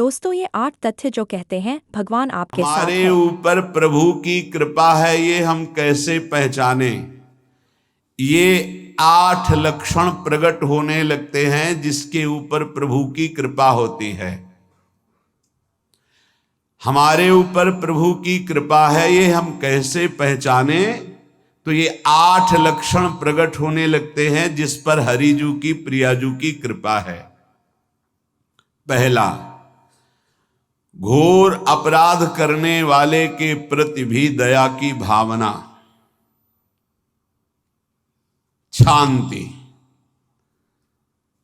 दोस्तों, ये 8 तथ्य जो कहते हैं भगवान आपके साथ हमारे है। ऊपर प्रभु की कृपा है, ये हम कैसे पहचाने? ये 8 लक्षण प्रकट होने लगते हैं जिसके ऊपर प्रभु की कृपा होती है। हमारे ऊपर प्रभु की कृपा है, ये हम कैसे पहचाने? तो ये 8 लक्षण प्रकट होने लगते हैं जिस पर हरिजू की प्रियाजू की कृपा है। पहला, घोर अपराध करने वाले के प्रति भी दया की भावना, शांति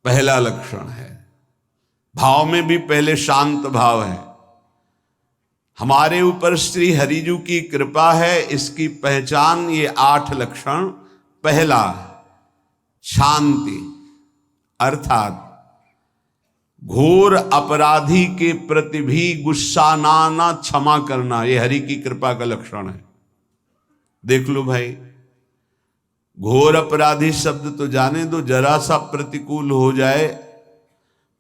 पहला लक्षण है। भाव में भी पहले शांत भाव है। हमारे ऊपर श्री हरिजू की कृपा है, इसकी पहचान ये 8 लक्षण। पहला, शांति, अर्थात घोर अपराधी के प्रति भी गुस्सा ना क्षमा करना, ये हरि की कृपा का लक्षण है। देख लो भाई, घोर अपराधी शब्द तो जाने दो, जरा सा प्रतिकूल हो जाए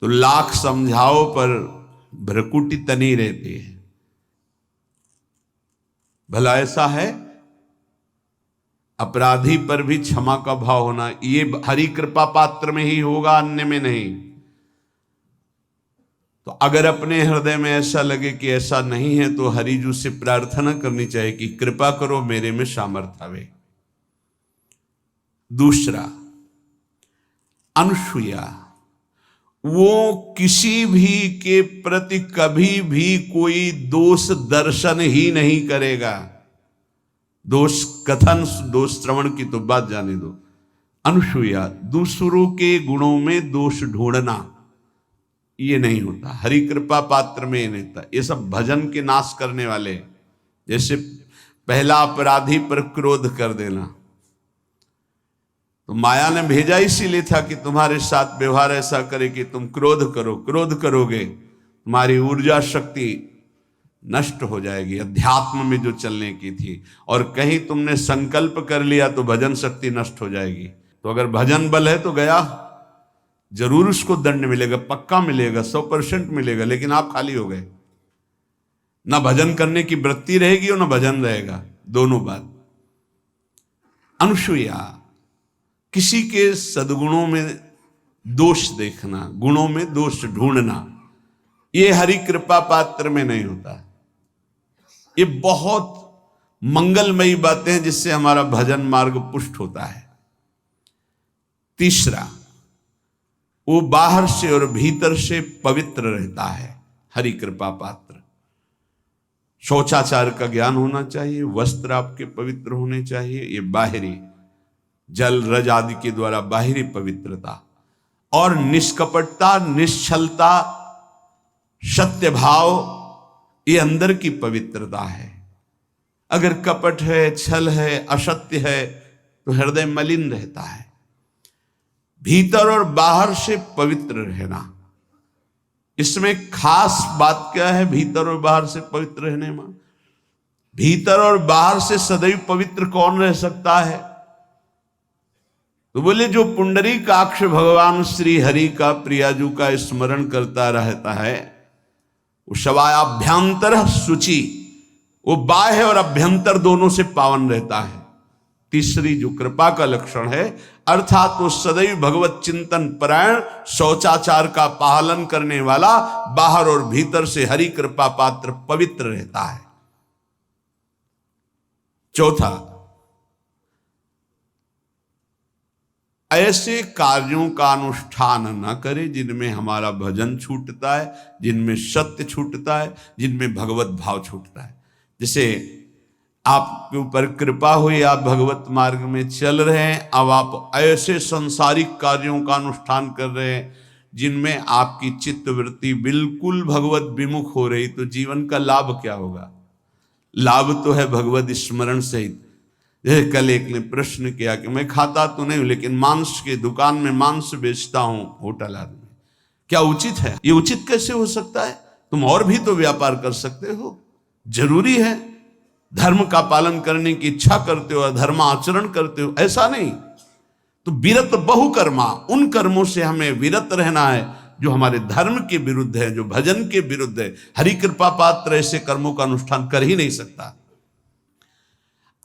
तो लाख समझाओ पर भ्रकुटी तनी रहती है। भला ऐसा है? अपराधी पर भी क्षमा का भाव होना, ये हरि कृपा पात्र में ही होगा, अन्य में नहीं। तो अगर अपने हृदय में ऐसा लगे कि ऐसा नहीं है तो हरिजू से प्रार्थना करनी चाहिए कि कृपा करो, मेरे में सामर्थ्य आवे। दूसरा, अनुसूया, वो किसी भी के प्रति कभी भी कोई दोष दर्शन ही नहीं करेगा। दोष कथन, दोष श्रवण की तो बात जाने दो। अनुसूया, दूसरों के गुणों में दोष ढूंढना, ये नहीं होता। हरि कृपा पात्र में ये नहीं होता। ये सब भजन के नाश करने वाले, जैसे पहला अपराधी पर क्रोध कर देना, तो माया ने भेजा इसीलिए था कि तुम्हारे साथ व्यवहार ऐसा करे कि तुम क्रोध करो। क्रोध करोगे तुम्हारी ऊर्जा शक्ति नष्ट हो जाएगी, अध्यात्म में जो चलने की थी। और कहीं तुमने संकल्प कर लिया तो भजन शक्ति नष्ट हो जाएगी। तो अगर भजन बल है तो गया, जरूर उसको दंड मिलेगा, पक्का मिलेगा, 100% मिलेगा, लेकिन आप खाली हो गए। ना भजन करने की वृत्ति रहेगी और ना भजन रहेगा, दोनों बात। अनुसूया, किसी के सद्गुणों में दोष देखना, गुणों में दोष ढूंढना, ये हरि कृपा पात्र में नहीं होता। ये बहुत मंगलमयी बातें हैं जिससे हमारा भजन मार्ग पुष्ट होता है। तीसरा, वो बाहर से और भीतर से पवित्र रहता है, हरि कृपा पात्र। शौचाचार का ज्ञान होना चाहिए, वस्त्र आपके पवित्र होने चाहिए, ये बाहरी जल रज आदि के द्वारा बाहरी पवित्रता। और निष्कपटता, निश्चलता, सत्य भाव, ये अंदर की पवित्रता है। अगर कपट है, छल है, असत्य है तो हृदय मलिन रहता है। भीतर और बाहर से पवित्र रहना, इसमें खास बात क्या है? भीतर और बाहर से पवित्र रहने में, भीतर और बाहर से सदैव पवित्र कौन रह सकता है? तो बोले जो पुंडरीकाक्ष भगवान श्री हरि का, प्रियाजू का स्मरण करता रहता है, वो शवायाभ्यंतर शुचि, वो बाह्य और अभ्यंतर दोनों से पावन रहता है। तीसरी जो कृपा का लक्षण है, अर्थात वो सदैव भगवत चिंतन परायण, शौचाचार का पालन करने वाला, बाहर और भीतर से हरि कृपा पात्र पवित्र रहता है। चौथा, ऐसे कार्यों का अनुष्ठान न करे जिनमें हमारा भजन छूटता है, जिनमें सत्य छूटता है, जिनमें भगवत भाव छूटता है। जैसे आपके ऊपर कृपा हुई, आप भगवत मार्ग में चल रहे हैं, अब आप ऐसे संसारिक कार्यों का अनुष्ठान कर रहे हैं जिनमें आपकी चित्तवृत्ति बिल्कुल भगवत विमुख हो रही, तो जीवन का लाभ क्या होगा? लाभ तो है भगवत स्मरण सहित। जैसे कल एक ने प्रश्न किया कि मैं खाता तो नहीं हूं लेकिन मांस की दुकान में मांस बेचता हूं, होटल आदि में, क्या उचित है? ये उचित कैसे हो सकता है? तुम और भी तो व्यापार कर सकते हो। जरूरी है धर्म का पालन करने की इच्छा करते हो, धर्म आचरण करते हो, ऐसा नहीं। तो विरत बहुकर्मा, उन कर्मों से हमें विरत रहना है जो हमारे धर्म के विरुद्ध है, जो भजन के विरुद्ध है। हरि कृपा पात्र ऐसे कर्मों का अनुष्ठान कर ही नहीं सकता।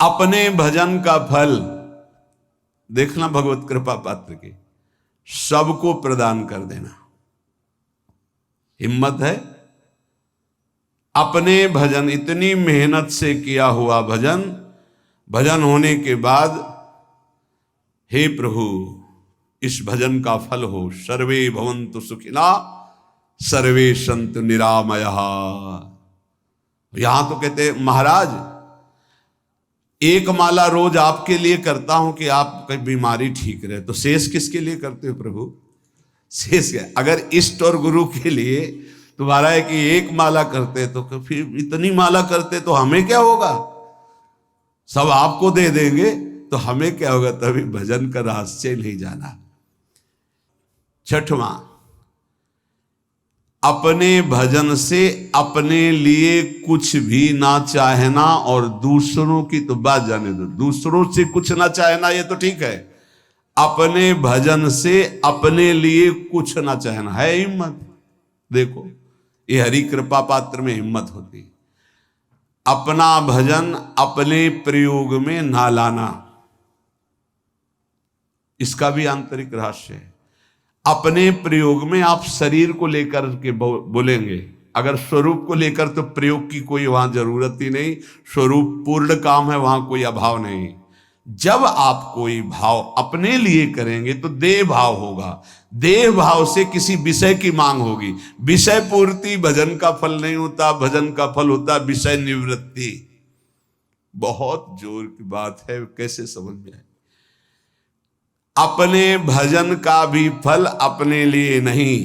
अपने भजन का फल देखना भगवत कृपा पात्र के, सबको प्रदान कर देना। हिम्मत है? अपने भजन, इतनी मेहनत से किया हुआ भजन, भजन होने के बाद हे प्रभु इस भजन का फल हो, सर्वे भवन्तु सुखिना सर्वे सन्तु निरामयः। यहां तो कहते महाराज एक माला रोज आपके लिए करता हूं कि आपकी बीमारी ठीक रहे, तो शेष किसके लिए करते हो प्रभु? शेष क्या? अगर इष्ट और गुरु के लिए तुम्हारा है कि एक माला करते तो फिर इतनी माला करते तो हमें क्या होगा? सब आपको दे देंगे तो हमें क्या होगा? तभी भजन का रहस्य नहीं जाना। छठवां, अपने भजन से अपने लिए कुछ भी ना चाहना और दूसरों की तो बात जाने दो, दूसरों से कुछ ना चाहना ये तो ठीक है, अपने भजन से अपने लिए कुछ ना चाहना है हिम्मत। देखो ये हरि कृपा पात्र में हिम्मत होती है। अपना भजन अपने प्रयोग में ना लाना, इसका भी आंतरिक रहस्य है। अपने प्रयोग में आप शरीर को लेकर के बोलेंगे, अगर स्वरूप को लेकर तो प्रयोग की कोई वहां जरूरत ही नहीं, स्वरूप पूर्ण काम है, वहां कोई अभाव नहीं। जब आप कोई भाव अपने लिए करेंगे तो देह भाव होगा, देह भाव से किसी विषय की मांग होगी। विषय पूर्ति भजन का फल नहीं होता, भजन का फल होता विषय निवृत्ति। बहुत जोर की बात है, कैसे समझ में आए? अपने भजन का भी फल अपने लिए नहीं,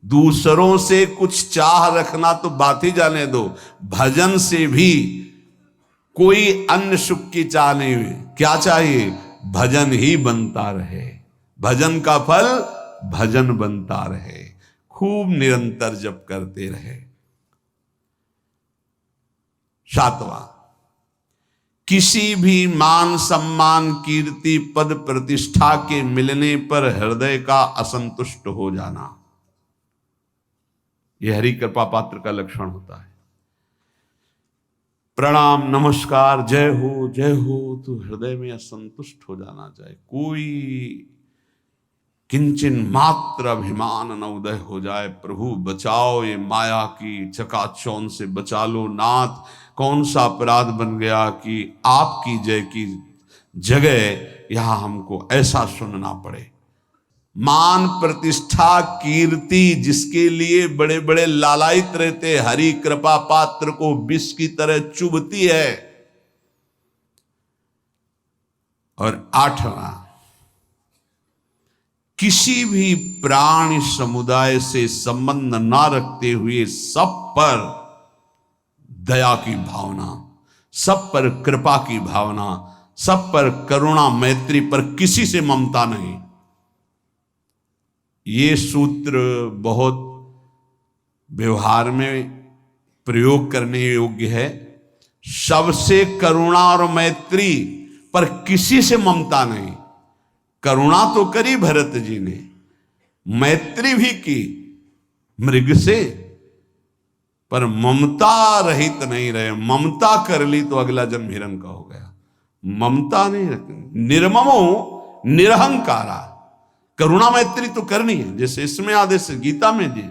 दूसरों से कुछ चाह रखना तो बात ही जाने दो, भजन से भी कोई अन्य सुख की चाह नहीं हुई। क्या चाहिए? भजन ही बनता रहे, भजन का फल भजन बनता रहे, खूब निरंतर जप करते रहे। सातवां, किसी भी मान सम्मान कीर्ति पद प्रतिष्ठा के मिलने पर हृदय का असंतुष्ट हो जाना, यह हरि कृपा पात्र का लक्षण होता है। प्रणाम नमस्कार जय हो तो हृदय में असंतुष्ट हो जाना चाहिए। कोई किंचन मात्र अभिमान न उदय हो जाए। प्रभु बचाओ, ये माया की चकाचौंध से बचा लो नाथ। कौन सा अपराध बन गया कि आपकी जय की जगह यहां हमको ऐसा सुनना पड़े। मान प्रतिष्ठा कीर्ति जिसके लिए बड़े बड़े लालायित रहते, हरि कृपा पात्र को विष की तरह चुभती है। और आठवां, किसी भी प्राणी समुदाय से संबंध ना रखते हुए सब पर दया की भावना, सब पर कृपा की भावना, सब पर करुणा मैत्री, पर किसी से ममता नहीं। ये सूत्र बहुत व्यवहार में प्रयोग करने योग्य है। सबसे करुणा और मैत्री, पर किसी से ममता नहीं। करुणा तो करी भरत जी ने, मैत्री भी की मृग से, पर ममता रहित नहीं रहे। ममता कर ली तो अगला जन्म हिरण का हो गया। ममता नहीं रखनी। निर्ममो निरहंकारा, करुणा मैत्री तो करनी है, जैसे इसमें आदेश है, गीता में जी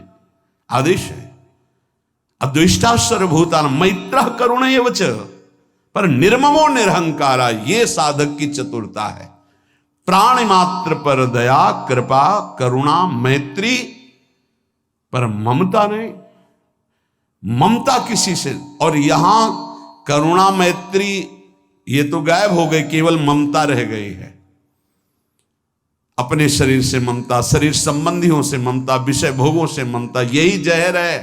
आदेश है, अद्वेष्टा सर्वभूतान मैत्र करुण एवच, पर निर्ममो निरहंकारा, ये साधक की चतुरता है। प्राणी मात्र पर दया कृपा करुणा मैत्री, पर ममता नहीं। ममता किसी से, और यहां करुणा मैत्री ये तो गायब हो गई, केवल ममता रह गई है। अपने शरीर से ममता, शरीर संबंधियों से ममता, विषय भोगों से ममता, यही जहर है।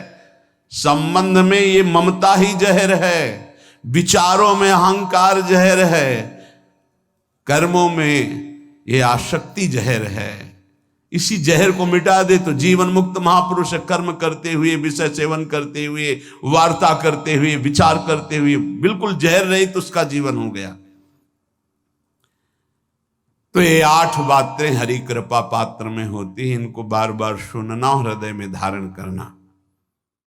संबंध में ये ममता ही जहर है, विचारों में अहंकार जहर है, कर्मों में ये आसक्ति जहर है। इसी जहर को मिटा दे तो जीवन मुक्त महापुरुष कर्म करते हुए, विषय सेवन करते हुए, वार्ता करते हुए, विचार करते हुए, बिल्कुल जहर रहित उसका जीवन हो गया। तो ये 8 बातें हरि कृपा पात्र में होती हैं, इनको बार बार सुनना और हृदय में धारण करना।